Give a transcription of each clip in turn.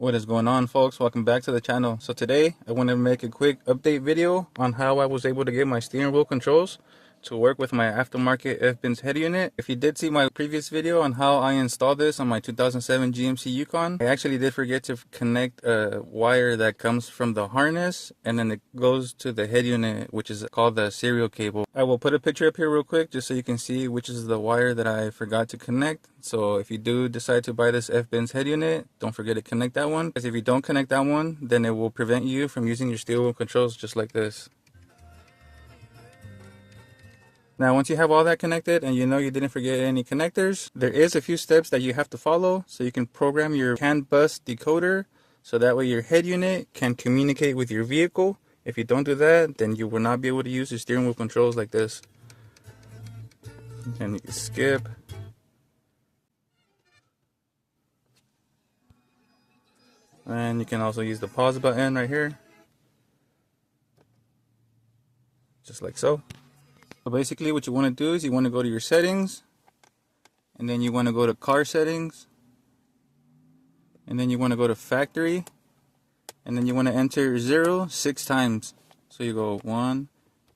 What is going on, folks? Welcome back to the channel. So today I want to make a quick update video on how I was able to get my steering wheel controls to work with my aftermarket FBINSE head unit. If you did see my previous video on how I installed this on my 2007 GMC Yukon, I actually did forget to connect a wire that comes from the harness and then it goes to the head unit, which is called the serial cable. I will put a picture up here real quick just so you can see which is the wire that I forgot to connect. So if you do decide to buy this FBINSE head unit, don't forget to connect that one, because if you don't connect that one, then it will prevent you from using your steering wheel controls just like this. Now, once you have all that connected and you know you didn't forget any connectors, there is a few steps that you have to follow so you can program your CANBUS decoder so that way your head unit can communicate with your vehicle. If you don't do that, then you will not be able to use your steering wheel controls like this. And you can skip. And you can also use the pause button right here. Just like so. So basically what you want to do is you want to go to your settings, and then you want to go to car settings, and then you want to go to factory, and then you want to enter 0 6 times. So you go 1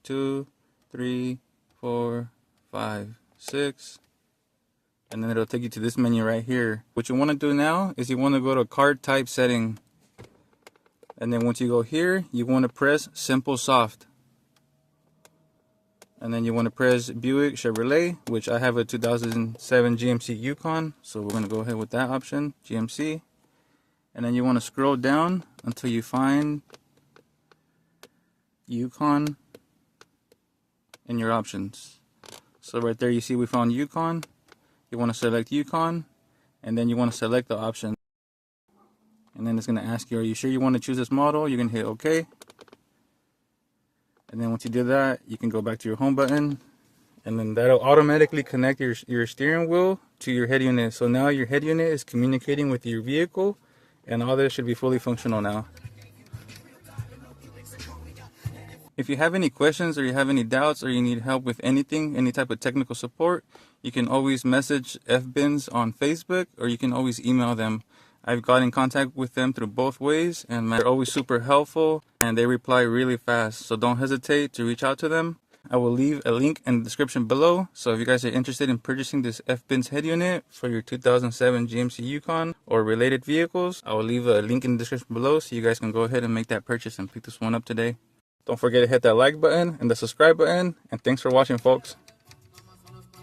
2 3 4 5 6, and then it'll take you to this menu right here. What you want to do now is you want to go to car type setting, and then once you go here you want to press simple soft. And then you want to press Buick Chevrolet, which I have a 2007 GMC Yukon, so we're going to go ahead with that option, GMC. And then you want to scroll down until you find Yukon in your options. So right there you see we found Yukon. You want to select Yukon, and then you want to select the option. And then it's going to ask you, are you sure you want to choose this model? You're going to hit OK. And then once you do that, you can go back to your home button, and then that'll automatically connect your steering wheel to your head unit. So now your head unit is communicating with your vehicle, and all this should be fully functional now. If you have any questions or you have any doubts or you need help with anything, any type of technical support, you can always message FBINSE on Facebook, or you can always email them. I've got in contact with them through both ways, and they're always super helpful and they reply really fast. So don't hesitate to reach out to them. I will leave a link in the description below. So if you guys are interested in purchasing this FBINSE head unit for your 2007 GMC Yukon or related vehicles, I will leave a link in the description below so you guys can go ahead and make that purchase and pick this one up today. Don't forget to hit that like button and the subscribe button, and thanks for watching, folks.